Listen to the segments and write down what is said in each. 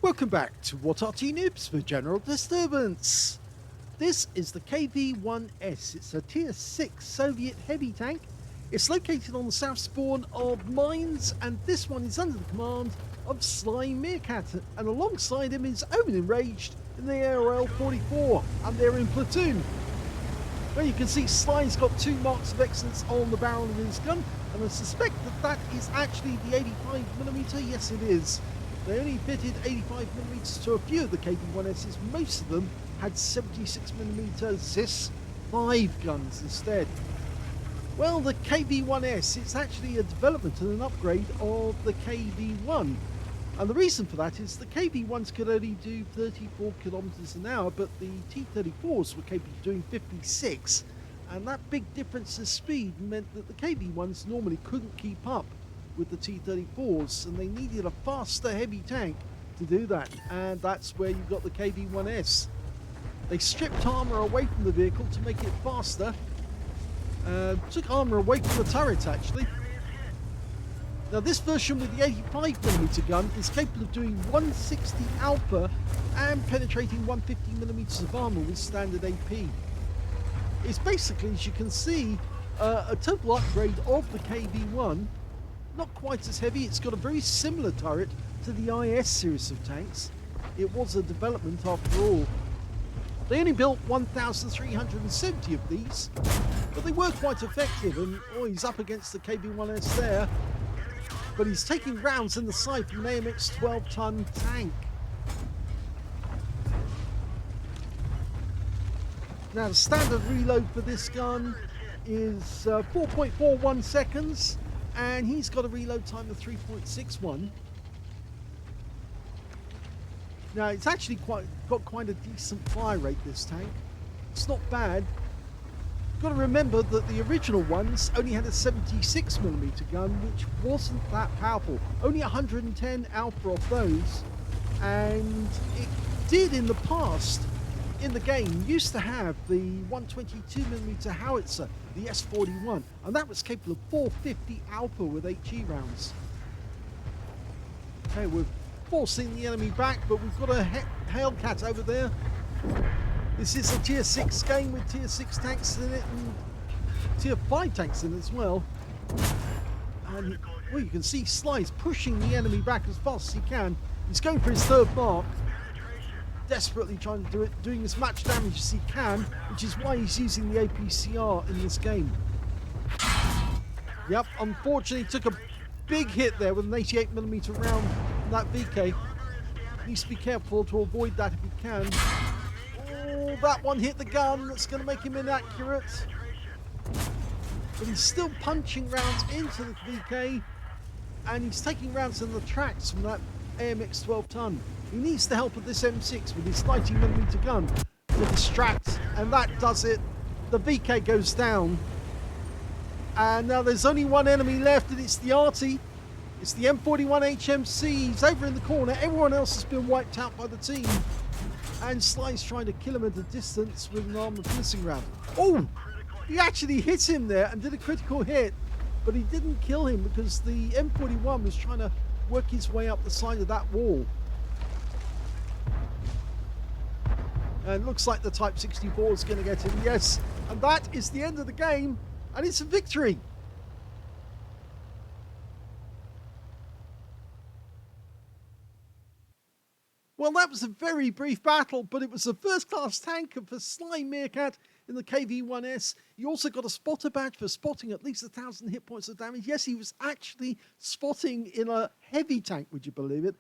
Welcome back to What Arty Noobs for General Disturbance. This is the KV-1S. It's a Tier 6 Soviet heavy tank. It's located on the south spawn of Mines, and this one is under the command of SlyMeerkat, and alongside him is Omen Enraged in the ARL-44, and they're in platoon. Well, you can see Sly's got 2 marks of excellence on the barrel of his gun, and I suspect that is actually the 85mm. Yes, it is. They only fitted 85mm to a few of the KV-1Ss. Most of them had 76mm ZIS 5 guns instead. Well, the KV-1S, it's actually a development and an upgrade of the KV-1. And the reason for that is the KV-1s could only do 34 kilometers an hour, but the T-34s were capable of doing 56. And that big difference in speed meant that the KV-1s normally couldn't keep up with the T-34s, and they needed a faster heavy tank to do that, and that's where you got the KV-1S. They stripped armor away from the vehicle to make it faster, took armor away from the turret actually. Now this version with the 85mm gun is capable of doing 160 alpha and penetrating 150mm of armor with standard AP. It's basically, as you can see, a total upgrade of the KV-1. Not quite as heavy. It's got a very similar turret to the IS series of tanks. It was a development after all. They only built 1,370 of these, but they were quite effective, and he's up against the KV-1S there, but he's taking rounds in the side from an AMX 12-ton tank. Now the standard reload for this gun is 4.41 seconds, and he's got a reload time of 3.61. Now it's actually got quite a decent fire rate, this tank. It's not bad. You've got to remember that the original ones only had a 76mm gun, which wasn't that powerful. Only 110 alpha off those, and it did in the past, in the game, used to have the 122mm howitzer, the S41, and that was capable of 450 alpha with HE rounds. Okay, we're forcing the enemy back, but we've got a Hellcat over there. This is a Tier 6 game with Tier 6 tanks in it and Tier 5 tanks in it as well. And well, you can see Sly's pushing the enemy back as fast as he can. He's going for his 3rd mark, desperately trying to do it, doing as much damage as he can, which is why he's using the APCR in this game. Yep, unfortunately took a big hit there with an 88mm round from that VK. Needs to be careful to avoid that if he can. Oh, that one hit the gun. That's going to make him inaccurate. But he's still punching rounds into the VK, and he's taking rounds in the tracks from that AMX 12-ton. He needs the help of this M6 with his 90mm gun to distract, and that does it. The VK goes down. And now there's only one enemy left, and it's the Arty. It's the M41 HMC. He's over in the corner. Everyone else has been wiped out by the team. And Sly's trying to kill him at a distance with an armor-piercing round. Oh! He actually hit him there and did a critical hit, but he didn't kill him because the M41 was trying to work his way up the side of that wall. And it looks like the Type 64 is going to get him, yes. And that is the end of the game, and it's a victory. Well, that was a very brief battle, but it was a first-class tanker for SlyMeerkat in the KV-1S. He also got a spotter badge for spotting at least 1,000 hit points of damage. Yes, he was actually spotting in a heavy tank, would you believe it?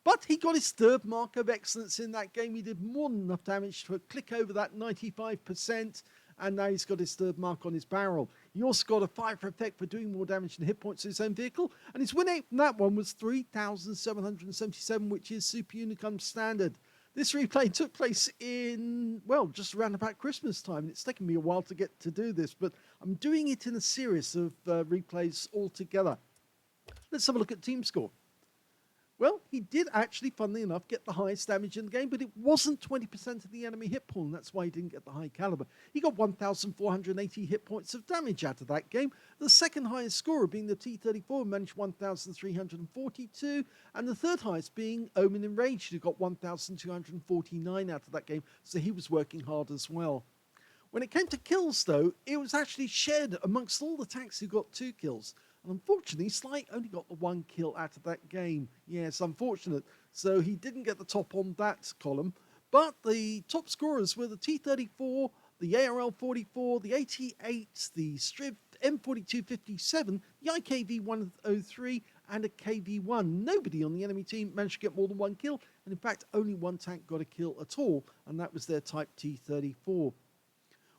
But he got his 3rd mark of excellence in that game. He did more than enough damage to click over that 95%, and now he's got his 3rd mark on his barrel. He also got a fire effect for doing more damage than hit points to his own vehicle, and his win rate from that one was 3,777, which is Super Unicum standard. This replay took place in, well, just around about Christmas time, and it's taken me a while to get to do this, but I'm doing it in a series of replays all together. Let's have a look at team score. Well, he did actually, funnily enough, get the highest damage in the game, but it wasn't 20% of the enemy hit pool, and that's why he didn't get the high caliber. He got 1,480 hit points of damage out of that game. The second highest scorer being the T-34, managed 1,342, and the third highest being Omen Enraged, who got 1,249 out of that game, so he was working hard as well. When it came to kills, though, it was actually shared amongst all the tanks who got 2 kills. And unfortunately, Sly only got the 1 kill out of that game. Yes, unfortunate. So he didn't get the top on that column. But the top scorers were the T-34, the ARL-44, the 88, the Striv M4257, the IKV-103, and a KV-1. Nobody on the enemy team managed to get more than 1 kill. And in fact, only 1 tank got a kill at all. And that was their Type T-34.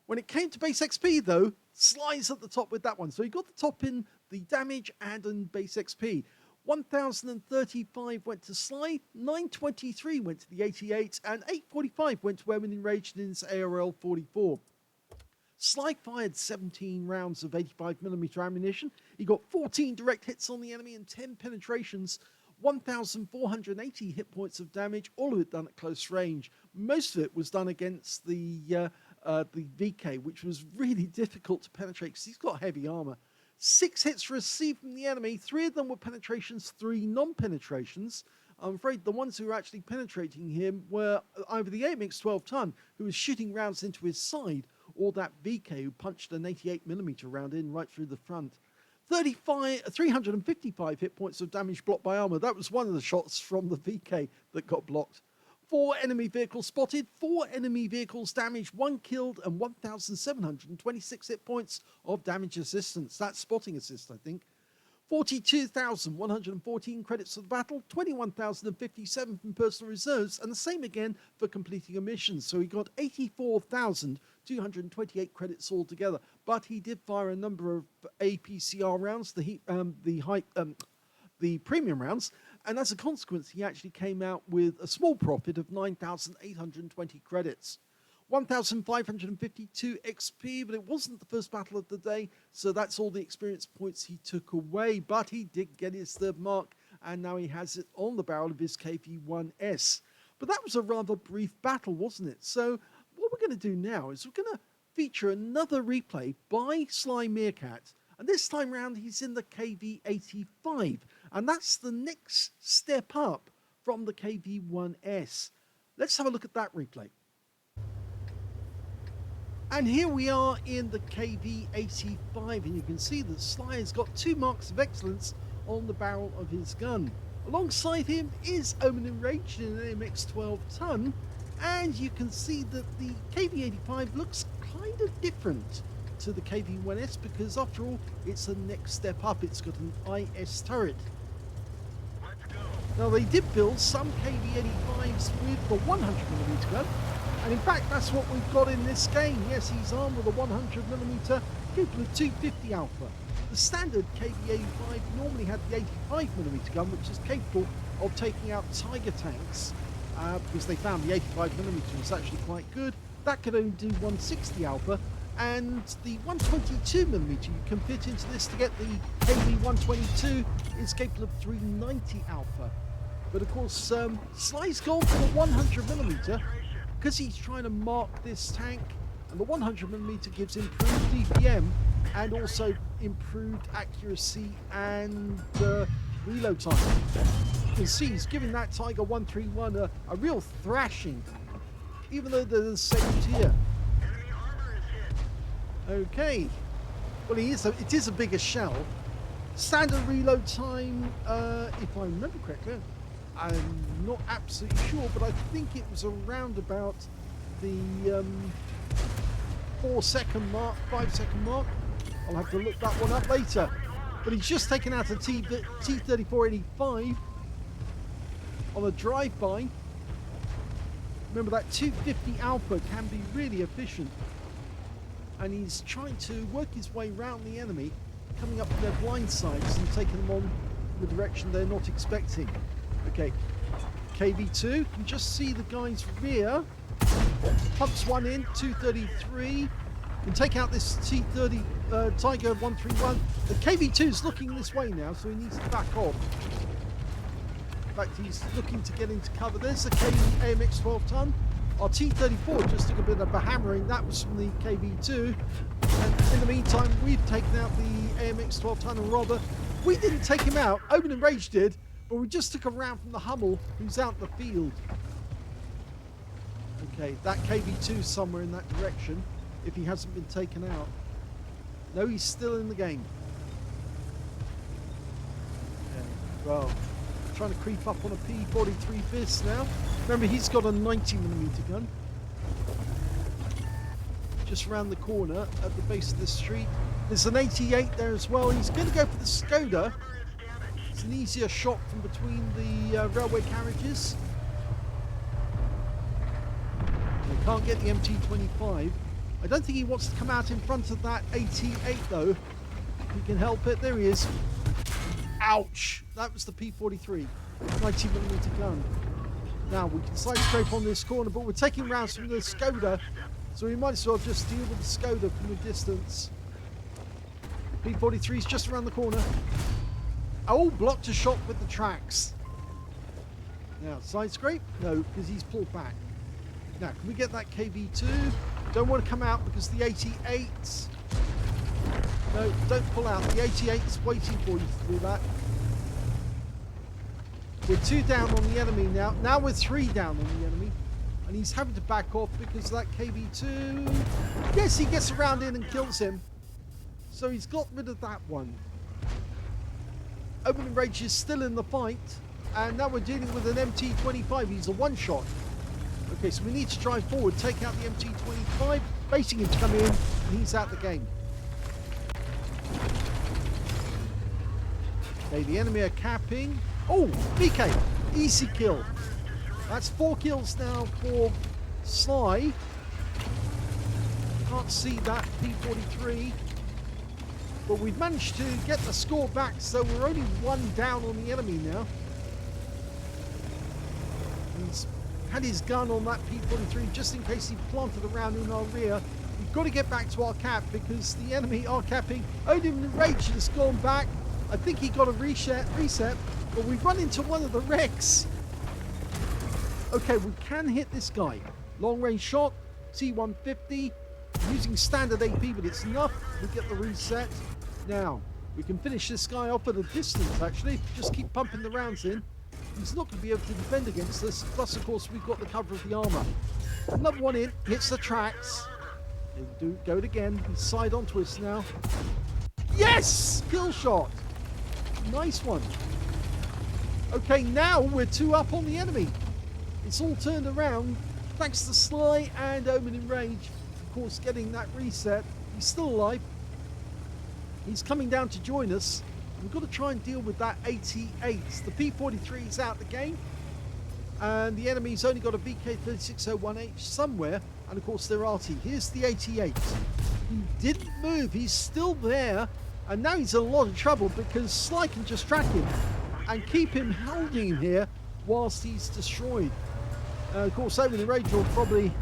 When it came to base XP, though, Sly's at the top with that one. So he got the top in the damage and in base XP. 1,035 went to Sly, 923 went to the 88, and 845 went to Omen Enraged in his ARL-44. Sly fired 17 rounds of 85mm ammunition. He got 14 direct hits on the enemy and 10 penetrations. 1,480 hit points of damage, all of it done at close range. Most of it was done against the VK, which was really difficult to penetrate because he's got heavy armor. 6 hits received from the enemy, 3 of them were penetrations, 3 non-penetrations. I'm afraid the ones who were actually penetrating him were either the AMX 12-ton, who was shooting rounds into his side, or that VK who punched an 88mm round in right through the front. 355 hit points of damage blocked by armor. That was one of the shots from the VK that got blocked. 4 enemy vehicles spotted, 4 enemy vehicles damaged, 1 killed, and 1,726 hit points of damage assistance. That's spotting assist, I think. 42,114 credits for the battle, 21,057 from personal reserves, and the same again for completing a mission. So he got 84,228 credits altogether. But he did fire a number of APCR rounds, the premium rounds, and as a consequence, he actually came out with a small profit of 9,820 credits. 1,552 XP, but it wasn't the first battle of the day, so that's all the experience points he took away. But he did get his 3rd mark, and now he has it on the barrel of his KV-1S. But that was a rather brief battle, wasn't it? So what we're going to do now is we're going to feature another replay by SlyMeerkat. And this time round, he's in the KV-85. And that's the next step up from the KV-1S. Let's have a look at that replay. And here we are in the KV-85. And you can see that Sly has got 2 marks of excellence on the barrel of his gun. Alongside him is Omen Enraged in an AMX 12-ton. And you can see that the KV-85 looks kind of different to the KV-1S because after all it's the next step up. It's got an IS turret. Now they did build some KV-85s with the 100mm gun, and in fact that's what we've got in this game. Yes, he's armed with a 100mm capable of 250 alpha. The standard KV-85 normally had the 85mm gun, which is capable of taking out Tiger tanks because they found the 85mm was actually quite good. That could only do 160 alpha, and the 122mm you can fit into this to get the KV-122 is capable of 390 alpha. But of course, Sly's gone for the 100mm because he's trying to mark this tank, and the 100mm gives improved DPM and also improved accuracy and reload time. You can see he's giving that Tiger 131 a real thrashing, even though they're the same tier. Okay, well it is a bigger shell. Standard reload time, if I remember correctly, I'm not absolutely sure, but I think it was around about the 4-second mark, 5-second mark. I'll have to look that one up later. But he's just taken out a T-3485 on a drive-by. Remember that 250 alpha can be really efficient. And he's trying to work his way around the enemy, coming up to their blind sides and taking them on the direction they're not expecting. Okay, KV-2, you can just see the guy's rear. Pumps one in, 233. Can take out this T30 Tiger 131. The KV-2 is looking this way now, so he needs to back off. fact, he's looking to get into cover. There's the AMX 12-ton. Our T-34 just took a bit of a hammering. That was from the KV-2. And in the meantime, we've taken out the AMX 12-ton and Robber. We didn't take him out. Open and Rage did. But we just took a round from the Hummel, who's out in the field. Okay, that KV-2 somewhere in that direction, if he hasn't been taken out. No, he's still in the game. Okay, well, trying to creep up on a P43 Fist now. Remember, he's got a 90mm gun. Just around the corner at the base of the street. There's an 88 there as well. He's going to go for the Skoda. It's an easier shot from between the railway carriages. They can't get the MT-25. I don't think he wants to come out in front of that 88 though. If he can help it. There he is. Ouch! That was the P43. 90mm gun. Now we can side scrape on this corner, but we're taking rounds from the Skoda, so we might as well just deal with the Skoda from a distance. P43's just around the corner. Oh, blocked a shot with the tracks. Now, side scrape? No, because he's pulled back. Now, can we get that KV-2? Don't want to come out because the 88... No, don't pull out. The 88's waiting for you to do that. We're 2 down on the enemy now. Now we're 3 down on the enemy. And he's having to back off because of that KV-2. Yes, he gets around in and kills him. So he's got rid of that one. Open and Rage is still in the fight. And now we're dealing with an MT-25. He's a one-shot. Okay, so we need to drive forward, take out the MT-25, baiting him to come in, and he's out the game. Okay, the enemy are capping. Oh, BK, easy kill. That's 4 kills now for Sly. Can't see that P43. But we've managed to get the score back, so we're only 1 down on the enemy now. He's had his gun on that P43 just in case he planted a round in our rear. We've got to get back to our cap because the enemy are capping. Odin Rage has gone back. I think he got a reset, but we've run into one of the wrecks. Okay, we can hit this guy. Long range shot, T150, using standard AP, but it's enough. We get the reset. Now, we can finish this guy off at a distance, actually. Just keep pumping the rounds in. He's not going to be able to defend against us. Plus, of course, we've got the cover of the armor. Another one in, hits the tracks. They do go it again. He's side onto us now. Yes! Kill shot. Nice one. Okay, now we're 2 up on the enemy. It's all turned around. Thanks to Sly and Omen in Rage. Of course, getting that reset. He's still alive. He's coming down to join us. We've got to try and deal with that 88. The P43 is out the game. And the enemy's only got a VK3601H somewhere. And of course, they're Arty. Here's the 88. He didn't move. He's still there. And now he's in a lot of trouble because Sly can just track him and keep him holding here whilst he's destroyed. Of course, Omen and Rage will probably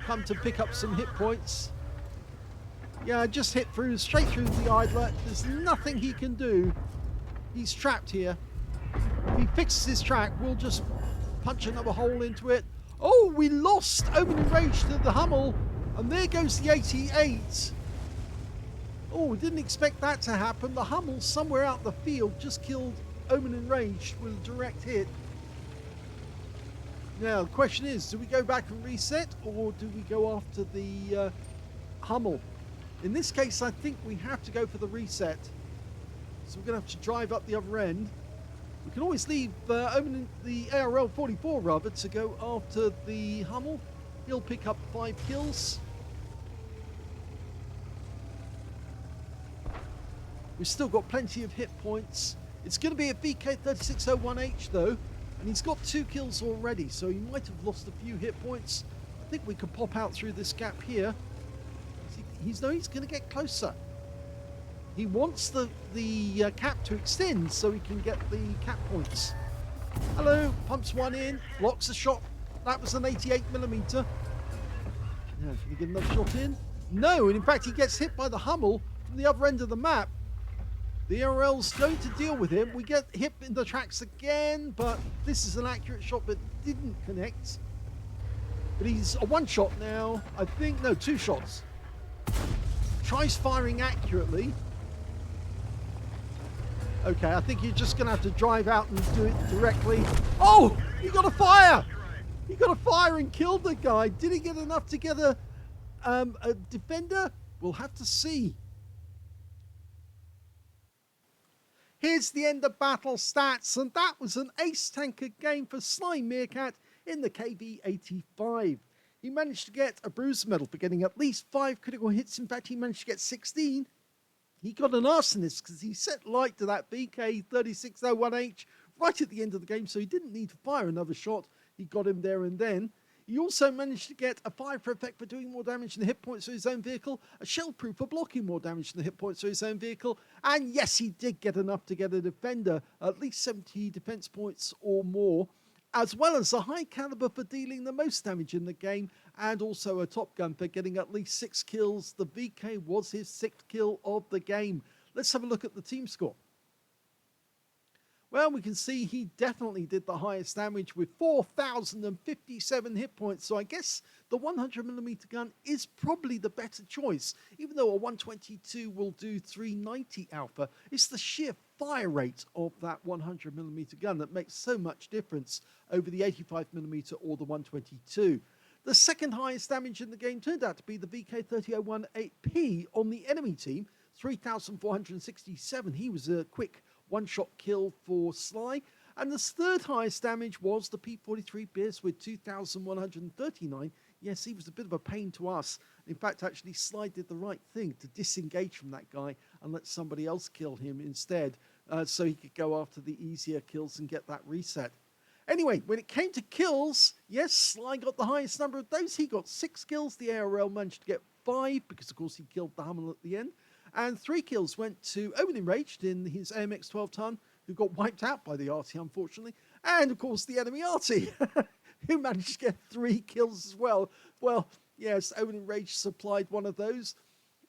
come to pick up some hit points. Yeah, just hit through, straight through the idler. There's nothing he can do. He's trapped here. If he fixes his track, we'll just punch another hole into it. Oh, we lost Omen and Rage to the Hummel. And there goes the 88. Oh, we didn't expect that to happen. The Hummel somewhere out the field just killed Omen and Rage with a direct hit. Now, the question is, do we go back and reset, or do we go after the Hummel? In this case, I think we have to go for the reset. So we're going to have to drive up the other end. We can always leave Omen, the ARL-44 rather, to go after the Hummel. He'll pick up 5 kills. We've still got plenty of hit points. It's going to be a VK3601H though, and he's got 2 kills already, so he might have lost a few hit points. I think we could pop out through this gap here. He's going to get closer. He wants the cap to extend so he can get the cap points. Hello, pumps one in, blocks a shot. That was an 88mm. Now, can he get another shot in? No, and in fact he gets hit by the Hummel from the other end of the map. The ARL's going to deal with him. We get hit in the tracks again, but this is an accurate shot, but didn't connect. But he's a one shot now. I think, no, two shots. Tries firing accurately. Okay, I think you're just going to have to drive out and do it directly. Oh, he got a fire. He got a fire and killed the guy. Did he get enough to get a defender? We'll have to see. Here's the end of battle stats, and that was an ace tanker game for SlyMeerkat in the KV-85. He managed to get a bruiser medal for getting at least 5 critical hits. In fact, he managed to get 16. He got an arsonist because he set light to that VK3601H right at the end of the game, so he didn't need to fire another shot. He got him there and then. He also managed to get a fire for effect for doing more damage than the hit points to his own vehicle, a shell proof for blocking more damage than the hit points to his own vehicle, and yes, he did get enough to get a defender, at least 70 defense points or more, as well as a high caliber for dealing the most damage in the game, and also a top gun for getting at least 6 kills. The VK was his 6th kill of the game. Let's have a look at the team score. Well, we can see he definitely did the highest damage with 4,057 hit points. So I guess the 100mm gun is probably the better choice. Even though a 122 will do 390 alpha, it's the sheer fire rate of that 100mm gun that makes so much difference over the 85mm or the 122. The second highest damage in the game turned out to be the VK3018P on the enemy team, 3,467. He was a quick one-shot kill for Sly. And the third highest damage was the P43 Pierce with 2,139. Yes, he was a bit of a pain to us. In fact, actually, Sly did the right thing to disengage from that guy and let somebody else kill him instead, so he could go after the easier kills and get that reset. Anyway, when it came to kills, yes, Sly got the highest number of those. He got 6 kills. The ARL managed to get 5 because, of course, he killed the Hummel at the end. And 3 kills went to Owen Enraged in his AMX 12 ton, who got wiped out by the Arty, unfortunately. And, of course, the enemy Arty, who managed to get 3 kills as well. Well, yes, Owen Enraged supplied one of those.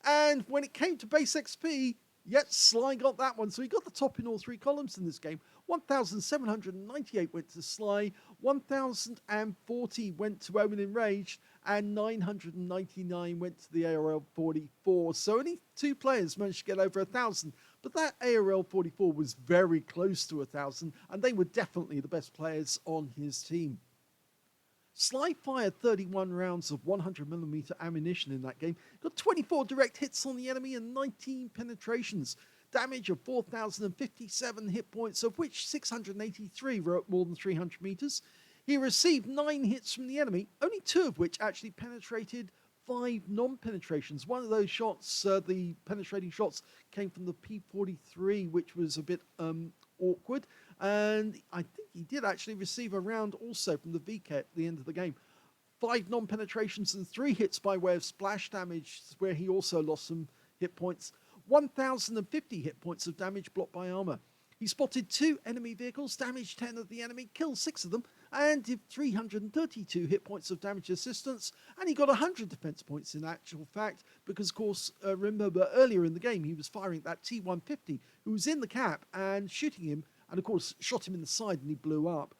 And when it came to base XP, yet Sly got that one. So he got the top in all 3 columns in this game. 1,798 went to Sly, 1,040 went to Owen Enraged, and 999 went to the ARL 44. So only 2 players managed to get over 1,000. But that ARL 44 was very close to 1,000, and they were definitely the best players on his team. Sly fired 31 rounds of 100mm ammunition in that game, got 24 direct hits on the enemy and 19 penetrations. Damage of 4,057 hit points, of which 683 were at more than 300 meters. He received 9 hits from the enemy, only 2 of which actually penetrated 5 non-penetrations. One of those shots, the penetrating shots, came from the P43, which was a bit awkward. And I think he did actually receive a round also from the VK at the end of the game. 5 non-penetrations and 3 hits by way of splash damage, where he also lost some hit points. 1,050 hit points of damage blocked by armor. He spotted 2 enemy vehicles, damaged 10 of the enemy, killed 6 of them, and did 332 hit points of damage assistance, and he got 100 defense points in actual fact, because, of course, remember earlier in the game, he was firing that T-150, who was in the cap and shooting him, and, of course, shot him in the side and he blew up.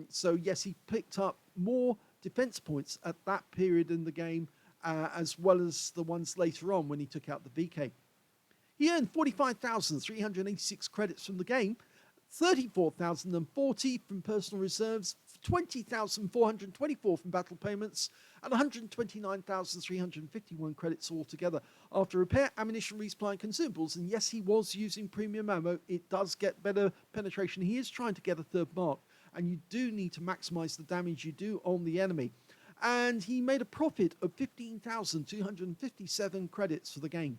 So, yes, he picked up more defense points at that period in the game, as well as the ones later on when he took out the VK. He earned 45,386 credits from the game, 34,040 from personal reserves, 20,424 from battle payments, and 129,351 credits altogether. After repair, ammunition, resupply, and consumables, and yes, he was using premium ammo, it does get better penetration. He is trying to get a 3rd mark, and you do need to maximize the damage you do on the enemy. And he made a profit of 15,257 credits for the game.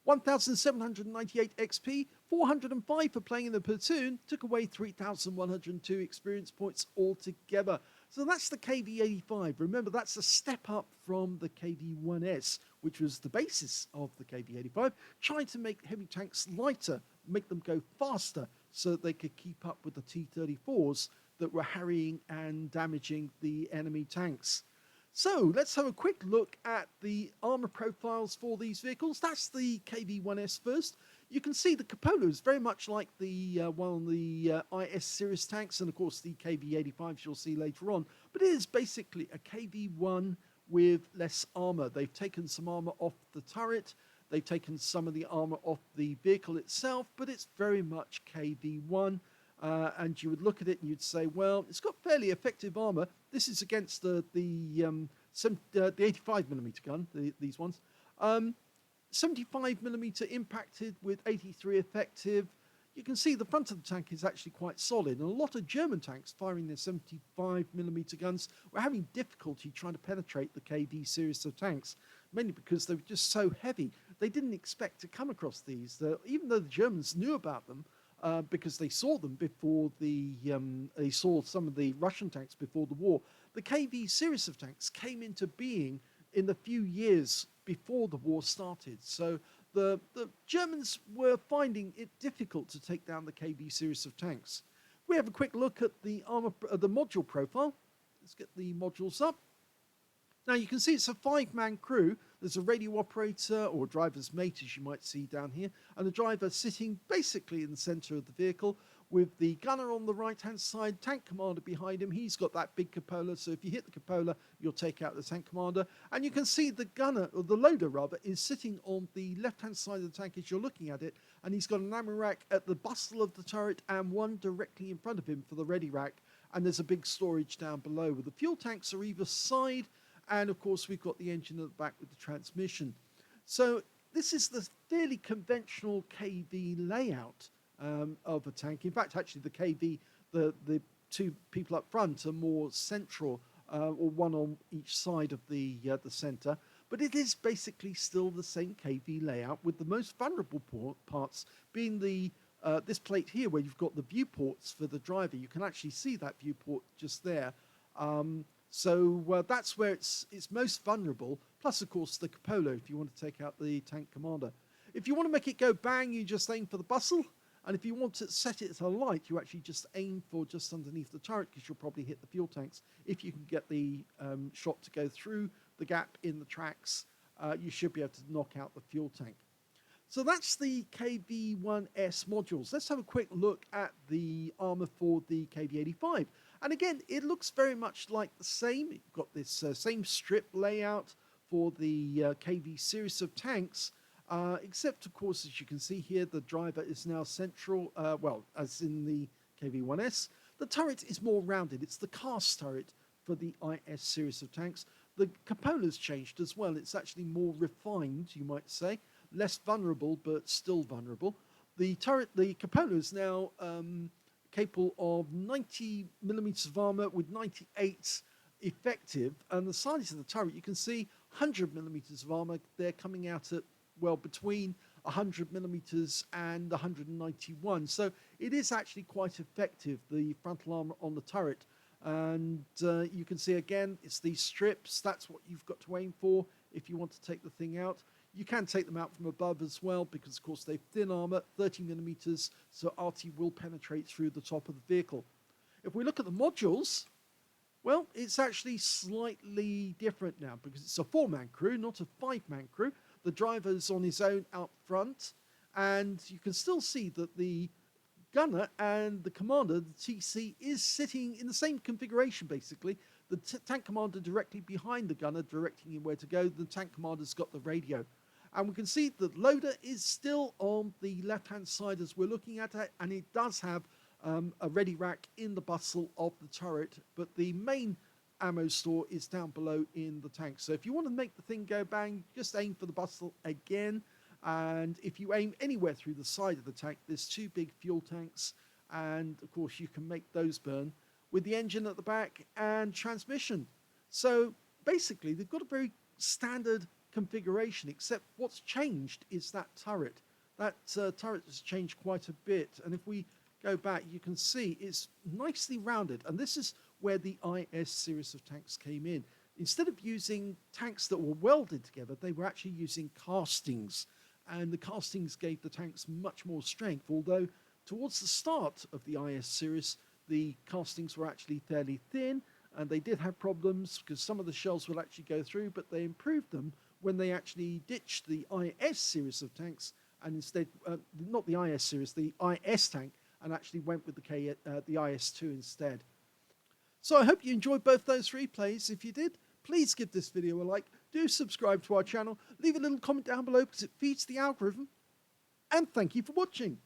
1,798 XP, 405 for playing in the platoon, took away 3,102 experience points altogether. So that's the KV-85. Remember, that's a step up from the KV-1S, which was the basis of the KV-85, trying to make heavy tanks lighter, make them go faster, so that they could keep up with the T-34s that were harrying and damaging the enemy tanks. So let's have a quick look at the armor profiles for these vehicles. That's the KV-1S first. You can see the cupola is very much like the one on the IS series tanks, and of course the KV-85s you'll see later on. But it is basically a KV-1 with less armor. They've taken some armor off the turret, they've taken some of the armor off the vehicle itself, but it's very much KV-1. And you would look at it and you'd say, well, it's got fairly effective armor. This is against the 85mm gun, these ones. 75mm impacted with 83 effective. You can see the front of the tank is actually quite solid, and a lot of German tanks firing their 75mm guns were having difficulty trying to penetrate the KV series of tanks, mainly because they were just so heavy. They didn't expect to come across these, even though the Germans knew about them, because they saw them before they saw some of the Russian tanks before the war. The KV series of tanks came into being in the few years before the war started. So the Germans were finding it difficult to take down the KV series of tanks. We have a quick look at the the module profile. Let's get the modules up. Now you can see it's a 5-man crew. There's a radio operator or driver's mate, as you might see down here, and the driver sitting basically in the center of the vehicle with the gunner on the right-hand side, tank commander behind him. He's got that big cupola, so if you hit the cupola, you'll take out the tank commander. And you can see the gunner, or the loader rather, is sitting on the left-hand side of the tank as you're looking at it, and he's got an ammo rack at the bustle of the turret and one directly in front of him for the ready rack. And there's a big storage down below. The fuel tanks are either side, and of course we've got the engine at the back with the transmission. So this is the fairly conventional KV layout of a tank. In fact, actually the KV, the two people up front are more central, or one on each side of the center. But it is basically still the same KV layout, with the most vulnerable parts being the this plate here, where you've got the viewports for the driver. You can actually see that viewport just there. So that's where it's most vulnerable. Plus, of course, the cupola, if you want to take out the tank commander. If you want to make it go bang, you just aim for the bustle. And if you want to set it to light, you actually just aim for just underneath the turret, because you'll probably hit the fuel tanks. If you can get the shot to go through the gap in the tracks, you should be able to knock out the fuel tank. So that's the KV-1S modules. Let's have a quick look at the armor for the KV-85. And again, it looks very much like the same. You've got this same strip layout for the KV series of tanks, except, of course, as you can see here, the driver is now central, well, as in the KV-1S. The turret is more rounded. It's the cast turret for the IS series of tanks. The cupola's changed as well. It's actually more refined, you might say. Less vulnerable, but still vulnerable. The cupola is now capable of 90mm of armor with 98 effective, and the size of the turret, you can see 100mm of armor. They're coming out at, well, between 100mm and 191. So it is actually quite effective, the frontal armor on the turret. And you can see again, it's these strips. That's what you've got to aim for if you want to take the thing out. You can take them out from above as well, because of course they've thin armor, 30mm, so Arty will penetrate through the top of the vehicle. If we look at the modules, well, it's actually slightly different now, because it's a 4-man crew, not a 5-man crew. The driver's on his own out front, and you can still see that the gunner and the commander, the TC, is sitting in the same configuration basically. The tank commander directly behind the gunner, directing him where to go. The tank commander's got the radio. And we can see that loader is still on the left-hand side as we're looking at it, and it does have a ready rack in the bustle of the turret, but the main ammo store is down below in the tank. So if you want to make the thing go bang, just aim for the bustle again. And if you aim anywhere through the side of the tank, there's 2 big fuel tanks, and of course you can make those burn with the engine at the back and transmission. So basically they've got a very standard configuration, except what's changed is that turret. That turret has changed quite a bit, and if we go back, you can see it's nicely rounded, and this is where the IS series of tanks came in. Instead of using tanks that were welded together, they were actually using castings, and the castings gave the tanks much more strength, although towards the start of the IS series, the castings were actually fairly thin, and they did have problems because some of the shells would actually go through, but they improved them when they actually ditched the IS series of tanks and instead, not the IS series, the IS tank, and actually went with the IS2 instead. So I hope you enjoyed both those replays. If you did, please give this video a like, do subscribe to our channel, leave a little comment down below because it feeds the algorithm, and thank you for watching.